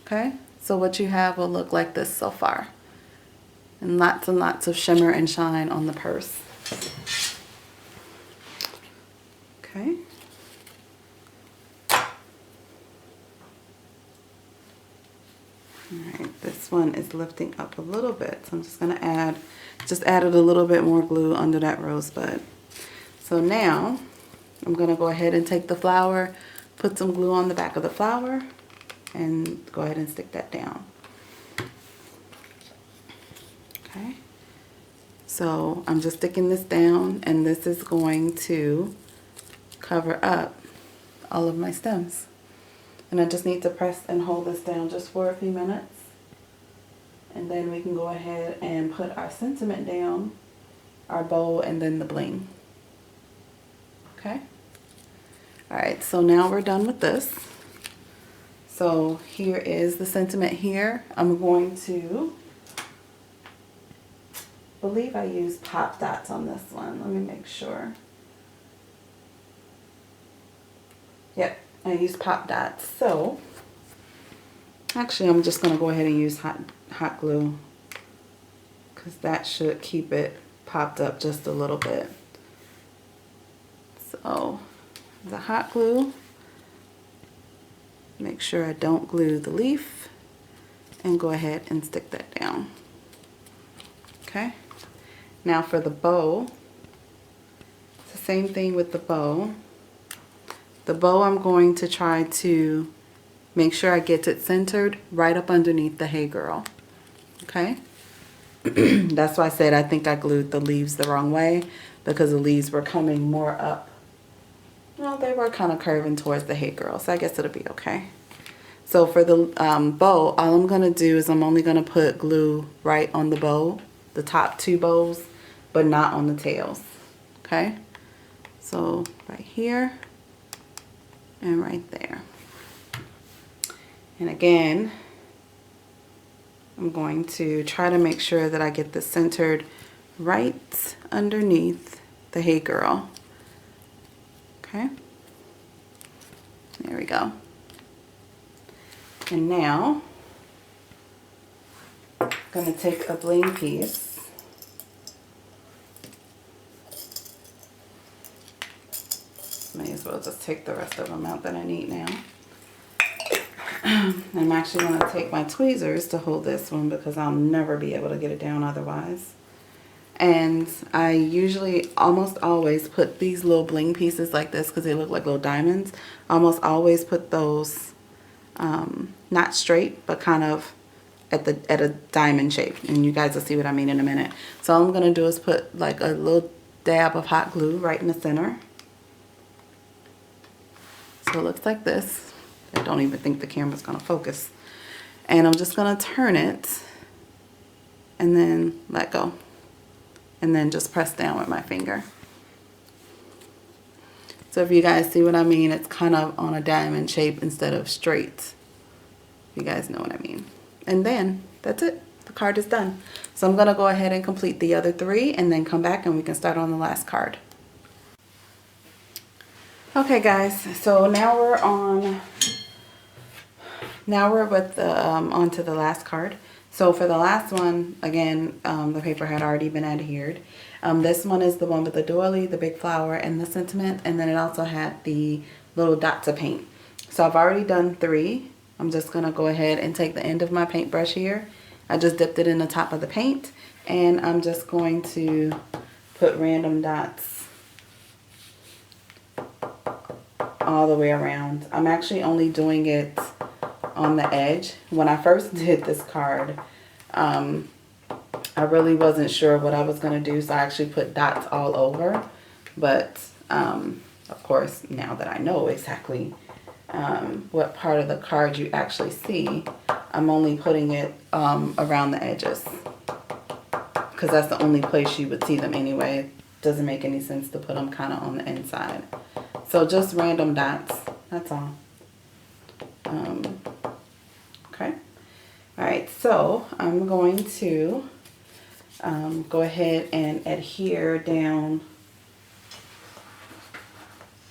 Speaker 1: okay. So what you have will look like this so far. And lots of shimmer and shine on the purse. Okay. Alright, this one is lifting up a little bit. So I'm just going to added a little bit more glue under that rosebud. So now I'm going to go ahead and take the flower, put some glue on the back of the flower, and go ahead and stick that down. Okay. So I'm just sticking this down, and this is going to cover up all of my stems. And I just need to press and hold this down just for a few minutes. And then we can go ahead and put our sentiment down, our bow, and then the bling. Okay? Alright, so now we're done with this. So here is the sentiment here. I'm going to, I believe I used pop dots on this one. Let me make sure. Yep, I used pop dots. So actually I'm just going to go ahead and use hot glue, because that should keep it popped up just a little bit. So the hot glue, make sure I don't glue the leaf, and go ahead and stick that down. Okay, now for the bow, it's the same thing with the bow. The bow, I'm going to try to make sure I get it centered right up underneath the Hey Girl. Okay, that's why I said I think I glued the leaves the wrong way, because the leaves were coming more up. Well, they were kind of curving towards the Hey Girl, so I guess it'll be okay. So for the bow, all I'm going to do is I'm only going to put glue right on the bow, the top two bows, but not on the tails. Okay? So right here and right there. And again, I'm going to try to make sure that I get this centered right underneath the Hey Girl. Okay? There we go. And now, I'm going to take a bling piece. May as well just take the rest of them out that I need now. I'm actually going to take my tweezers to hold this one because I'll never be able to get it down otherwise. And I usually almost always put these little bling pieces like this because they look like little diamonds. I almost always put those not straight, but kind of at a diamond shape, and you guys will see what I mean in a minute. So all I'm gonna do is put like a little dab of hot glue right in the center. So it looks like this. I don't even think the camera's gonna focus. And I'm just gonna turn it and then let go, and then just press down with my finger. So if you guys see what I mean, it's kind of on a diamond shape instead of straight. You guys know what I mean. And then that's it. The card is done. So I'm going to go ahead and complete the other three and then come back and we can start on the last card. Okay guys, so now we're with the onto the last card. So for the last one, again, the paper had already been adhered. This one is the one with the doily, the big flower, and the sentiment, and then it also had the little dots of paint. So I've already done 3. I'm just gonna go ahead and take the end of my paintbrush here. I just dipped it in the top of the paint, and I'm just going to put random dots all the way around. I'm actually only doing it on the edge. When I first did this card, I really wasn't sure what I was going to do, so I actually put dots all over. But of course, now that I know exactly what part of the card you actually see, I'm only putting it around the edges, because that's the only place you would see them anyway. It doesn't make any sense to put them kind of on the inside. So just random dots, that's all. Okay. All right, so I'm going to go ahead and adhere down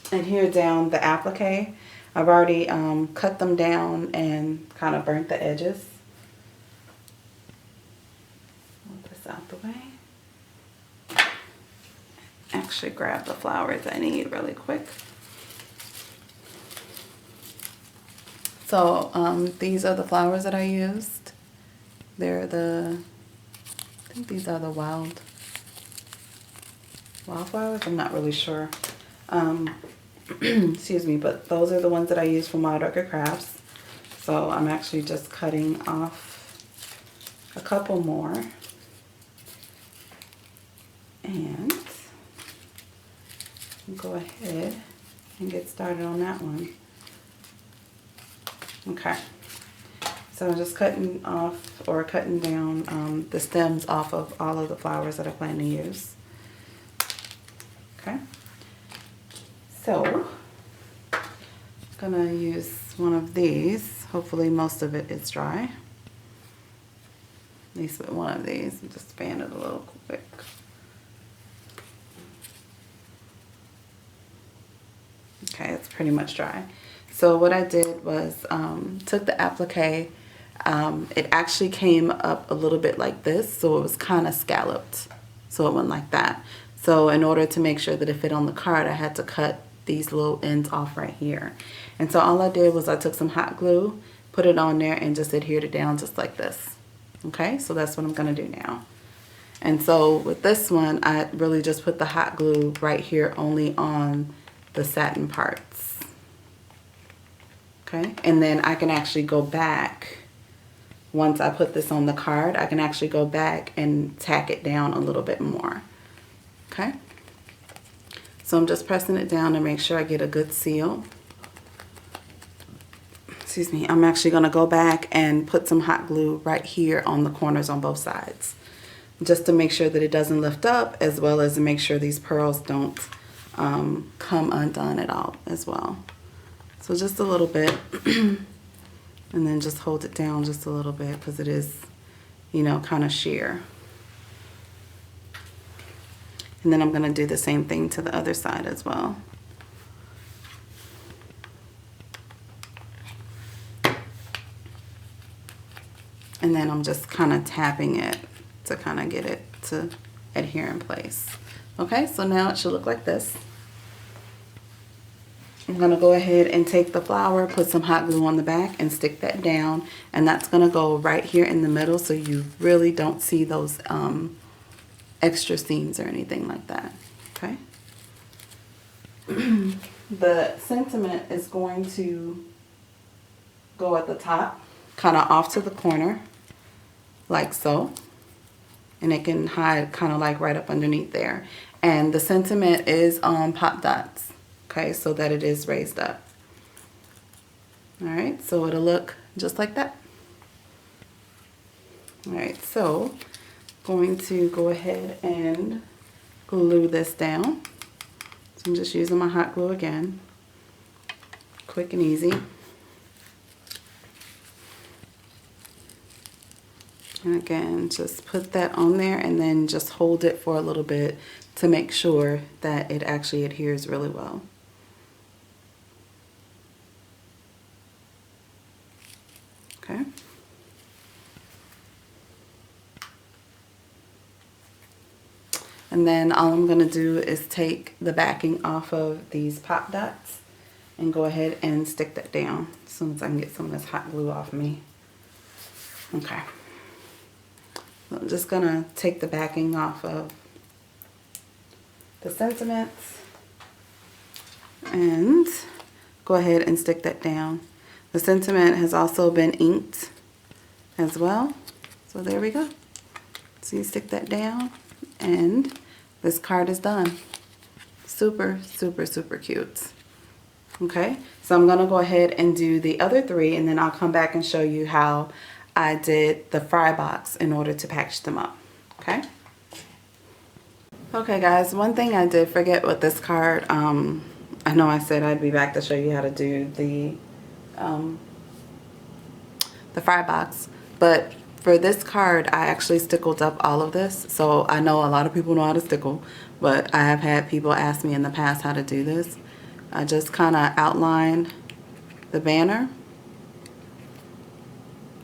Speaker 1: the applique. I've already cut them down and kind of burnt the edges. Move this out the way. Actually grab the flowers I need really quick. So these are the flowers that I used. They're the, I think these are the wildflowers. I'm not really sure. Excuse me, but those are the ones that I use for Wild Orchid Crafts. So I'm actually just cutting off a couple more. And go ahead and get started on that one. Okay. So I'm just cutting off or cutting down the stems off of all of the flowers that I plan to use. Okay. So I'm gonna use one of these. Hopefully most of it is dry. At least with one of these. Just fan it a little quick. Okay, it's pretty much dry. So what I did was took the applique it actually came up a little bit like this, so it was kind of scalloped, so it went like that. So in order to make sure that it fit on the card, I had to cut these little ends off right here. And so all I did was I took some hot glue, put it on there, and just adhered it down just like this. Okay, so that's what I'm gonna do now. And so with this one, I really just put the hot glue right here only on the satin parts. Okay, and then I can actually go back. Once I put this on the card, I can actually go back and tack it down a little bit more. Okay, so I'm just pressing it down to make sure I get a good seal. Excuse me, I'm actually gonna go back and put some hot glue right here on the corners on both sides, just to make sure that it doesn't lift up, as well as to make sure these pearls don't come undone at all as well. So just a little bit, and then just hold it down just a little bit because it is, you know, kind of sheer. And then I'm going to do the same thing to the other side as well. And then I'm just kind of tapping it to kind of get it to adhere in place. Okay, so now it should look like this. I'm going to go ahead and take the flower, put some hot glue on the back, and stick that down. And that's going to go right here in the middle, so you really don't see those extra seams or anything like that. Okay. The sentiment is going to go at the top, kind of off to the corner, like so. And it can hide kind of like right up underneath there. And the sentiment is on pop dots, okay, so that it is raised up. All right, so it'll look just like that. All right, so going to go ahead and glue this down. So I'm just using my hot glue again, quick and easy. And again, just put that on there and then just hold it for a little bit to make sure that it actually adheres really well. Okay. And then all I'm going to do is take the backing off of these pop dots and go ahead and stick that down as soon as I can get some of this hot glue off me. Okay. So I'm just going to take the backing off of the sentiments and go ahead and stick that down. The sentiment has also been inked as well. So there we go. So you stick that down and this card is done. Super, super, super cute. Okay, so I'm gonna go ahead and do the other three, and then I'll come back and show you how I did the fry box in order to package them up. Okay. Okay guys, one thing I did forget with this card, I know I said I'd be back to show you how to do the fry box, but for this card, I actually stickled up all of this. So I know a lot of people know how to stickle, but I have had people ask me in the past how to do this. I just kind of outline the banner.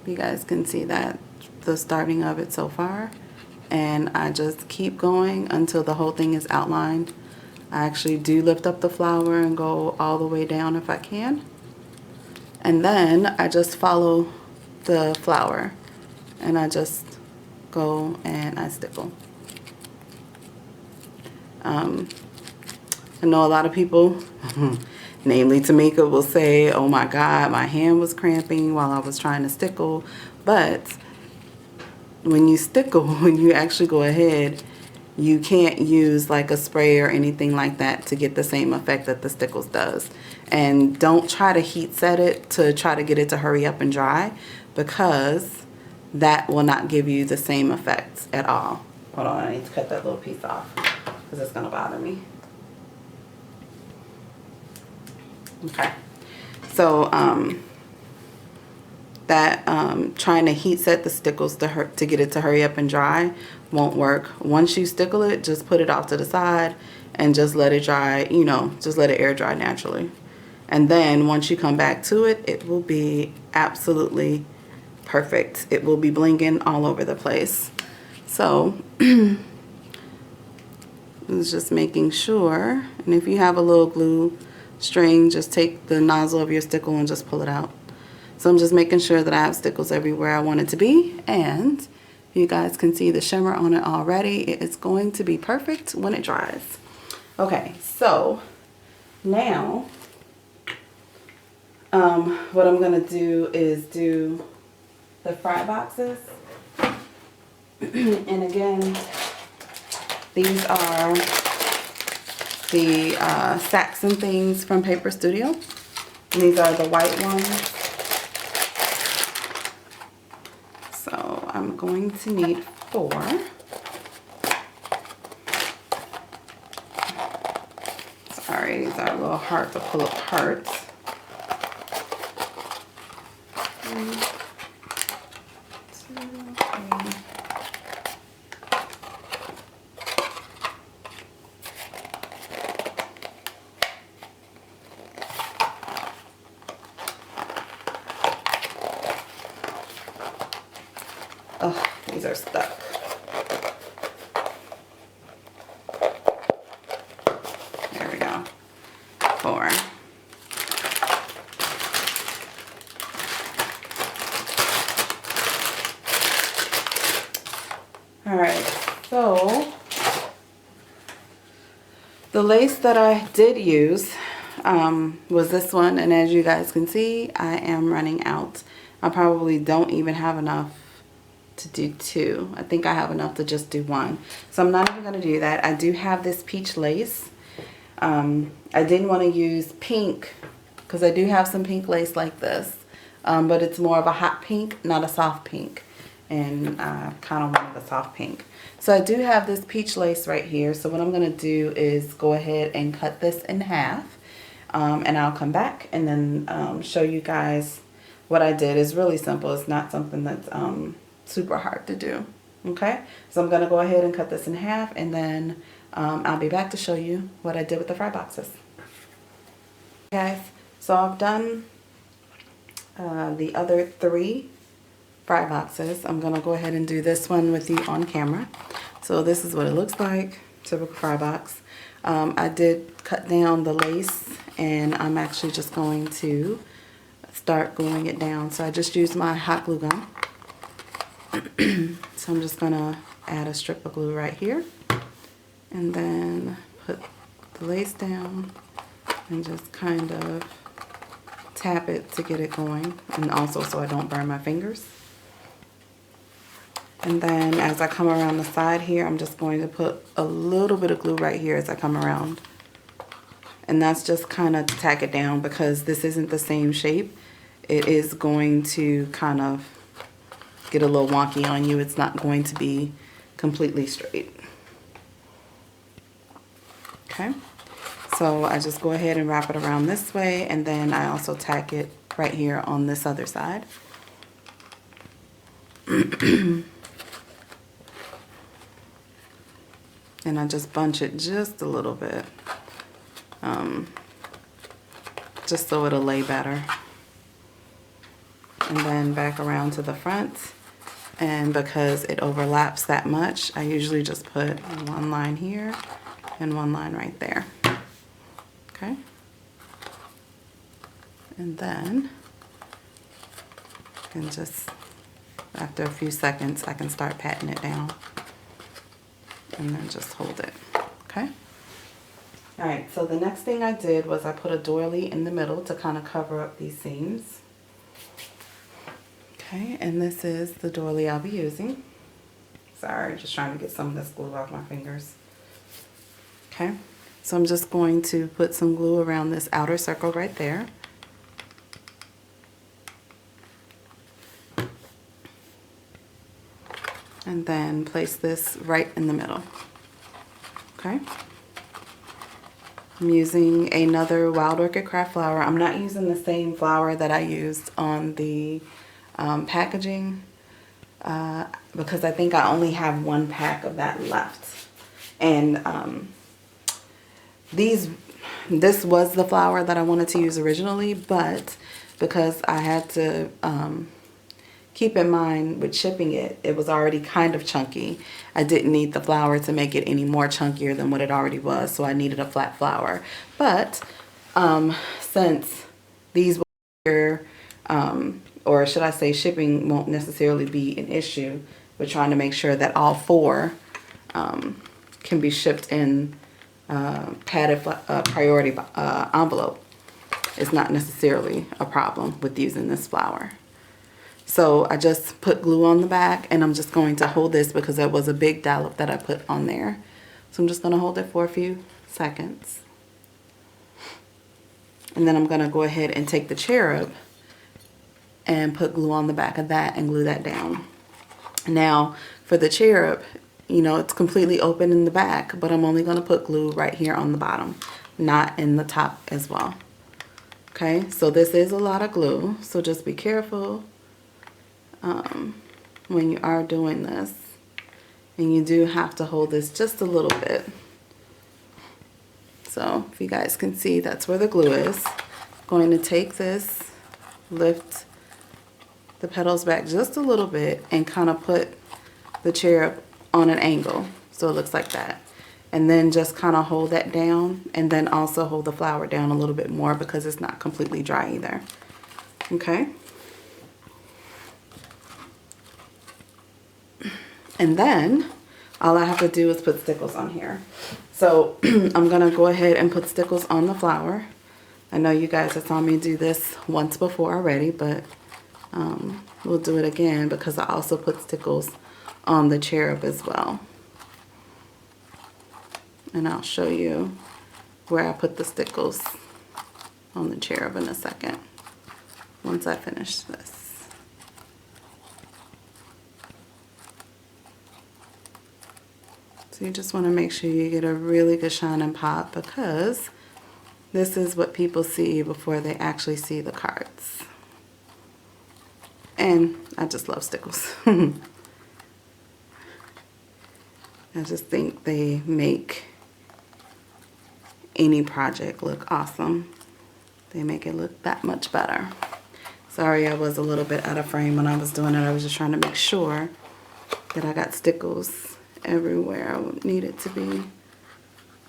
Speaker 1: You guys can see that, the starting of it so far. And I just keep going until the whole thing is outlined. I actually do lift up the flower and go all the way down if I can. And then I just follow the flower. And I just go and I stickle. I know a lot of people, namely Tmika, will say, oh my God, my hand was cramping while I was trying to stickle. But when you stickle, when you actually go ahead, you can't use like a spray or anything like that to get the same effect that the stickles does. And don't try to heat set it to try to get it to hurry up and dry, because that will not give you the same effects at all. Hold on, I need to cut that little piece off because it's going to bother me. Okay, so trying to heat set the stickles to get it to hurry up and dry won't work. Once you stickle it, just put it off to the side and just let it dry, you know, just let it air dry naturally. And then once you come back to it, it will be absolutely perfect. It will be blinging all over the place. So it's just making sure, and if you have a little glue string, just take the nozzle of your stickle and just pull it out. So I'm just making sure that I have stickles everywhere I want it to be, and you guys can see the shimmer on it already. It is going to be perfect when it dries. Okay, so now what I'm gonna do is do the fry boxes. And again, these are the Sacks and Things from Paper Studio. And these are the white ones. So I'm going to need 4. Sorry, these are a little hard to pull apart. 1, 2, 3. Oh, these are stuck. There we go. 4. All right, so the lace that I did use was this one, and as you guys can see, I am running out. I probably don't even have enough to do 2. I think I have enough to just do 1. So I'm not even going to do that. I do have this peach lace. I didn't want to use pink because I do have some pink lace like this. But it's more of a hot pink, not a soft pink. And I kind of wanted a soft pink. So I do have this peach lace right here. So what I'm going to do is go ahead and cut this in half. And I'll come back and then show you guys what I did. It's really simple. It's not something that's super hard to do. Okay, so I'm going to go ahead and cut this in half, and then I'll be back to show you what I did with the fry boxes. Guys, so I've done the other 3 fry boxes. I'm going to go ahead and do this one with you on camera. So this is what it looks like, typical fry box. I did cut down the lace, and I'm actually just going to start gluing it down. So I just used my hot glue gun. So I'm just going to add a strip of glue right here, and then put the lace down and just kind of tap it to get it going, and also so I don't burn my fingers. And then as I come around the side here, I'm just going to put a little bit of glue right here as I come around. And that's just kind of to tack it down, because this isn't the same shape. It is going to kind of get a little wonky on you. It's not going to be completely straight. Okay, so I just go ahead and wrap it around this way, and then I also tack it right here on this other side. And I just bunch it just a little bit, just so it'll lay better. And then back around to the front. And because it overlaps that much, I usually just put 1 line here and 1 line right there. Okay. And then, and just after a few seconds, I can start patting it down. And then just hold it. Okay. All right, so the next thing I did was I put a doily in the middle to kind of cover up these seams. Okay, and this is the doily I'll be using. Sorry, just trying to get some of this glue off my fingers. Okay, so I'm just going to put some glue around this outer circle right there. And then place this right in the middle. Okay. I'm using another Wild Orchid Craft flower. I'm not using the same flower that I used on the packaging because I think I only have 1 pack of that left. And this was the flower that I wanted to use originally, but because I had to keep in mind with shipping it, it was already kind of chunky. I didn't need the flour to make it any more chunkier than what it already was, so I needed a flat flour. But since these will be here, or should I say shipping won't necessarily be an issue, we're trying to make sure that all 4 can be shipped in padded priority envelope. It's not necessarily a problem with using this flour. So I just put glue on the back, and I'm just going to hold this because there was a big dollop that I put on there. So I'm just going to hold it for a few seconds. And then I'm going to go ahead and take the cherub and put glue on the back of that and glue that down. Now for the cherub, you know, it's completely open in the back, but I'm only going to put glue right here on the bottom, not in the top as well. Okay, so this is a lot of glue, so just be careful when you are doing this. And you do have to hold this just a little bit. So if you guys can see, that's where the glue is. I'm going to take this, lift the petals back just a little bit, and kind of put the cherub on an angle so it looks like that. And then just kind of hold that down, and then also hold the flour down a little bit more because it's not completely dry either. Okay. And then all I have to do is put stickles on here. So I'm going to go ahead and put stickles on the flour. I know you guys have saw me do this once before already, but we'll do it again because I also put stickles on the cherub as well. And I'll show you where I put the stickles on the cherub in a second once I finish this. So you just want to make sure you get a really good shine and pop, because this is what people see before they actually see the cards. And I just love stickles. I just think they make any project look awesome. They make it look that much better. Sorry, I was a little bit out of frame when I was doing it. I was just trying to make sure that I got stickles everywhere I would need it to be,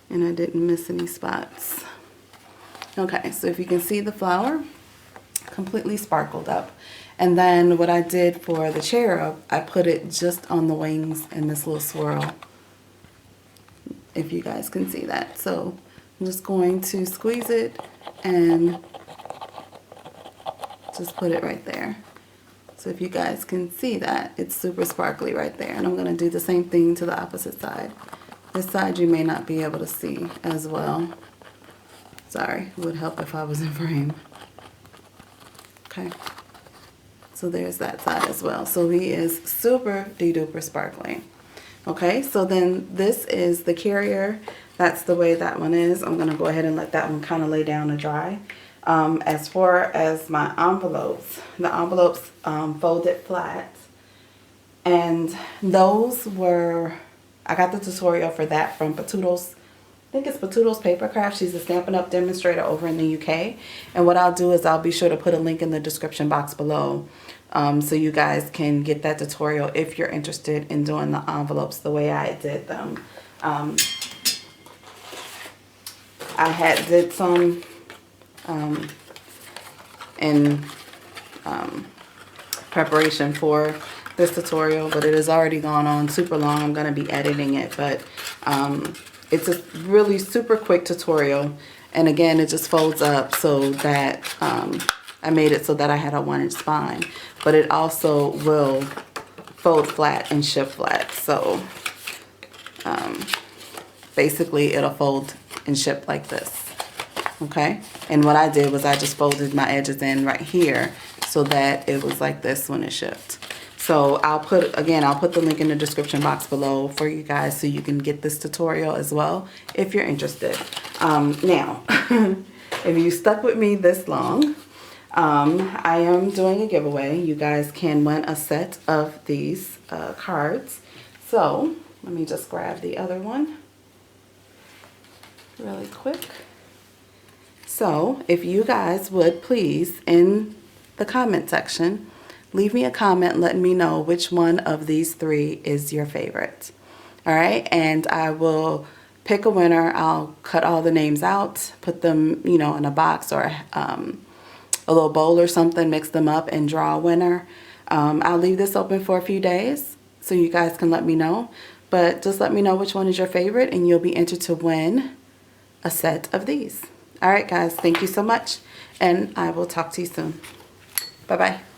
Speaker 1: and I didn't miss any spots. Okay, so if you can see the flour completely sparkled up. And then what I did for the cherub, I put it just on the wings in this little swirl, if you guys can see that. So I'm just going to squeeze it and just put it right there. So if you guys can see that, it's super sparkly right there. And I'm going to do the same thing to the opposite side. This side you may not be able to see as well. Sorry, it would help if I was in frame. Okay. So there's that side as well. So he is super duper sparkly. Okay, so then this is the carrier. That's the way that one is. I'm going to go ahead and let that one kind of lay down and dry. As far as my envelopes, the envelopes folded flat, and those were, I got the tutorial for that from Patudo's, I think it's Patudo's Paper Craft. She's a Stampin' Up! Demonstrator over in the UK, and what I'll do is I'll be sure to put a link in the description box below, so you guys can get that tutorial if you're interested in doing the envelopes the way I did them. I did some in preparation for this tutorial, but it has already gone on super long. I'm going to be editing it, but it's a really super quick tutorial, and again it just folds up so that I made it so that I had a 1-inch spine, but it also will fold flat and ship flat. So basically it'll fold and ship like this. Okay, and what I did was I just folded my edges in right here so that it was like this when it shipped. So I'll put the link in the description box below for you guys so you can get this tutorial as well if you're interested. Now, if you stuck with me this long, I am doing a giveaway. You guys can win a set of these cards. So let me just grab the other one really quick. So if you guys would please, in the comment section, leave me a comment letting me know which one of these 3 is your favorite. All right, and I will pick a winner. I'll cut all the names out, put them, you know, in a box or a little bowl or something, mix them up and draw a winner. I'll leave this open for a few days so you guys can let me know. But just let me know which one is your favorite and you'll be entered to win a set of these. All right, guys, thank you so much. And I will talk to you soon. Bye-bye.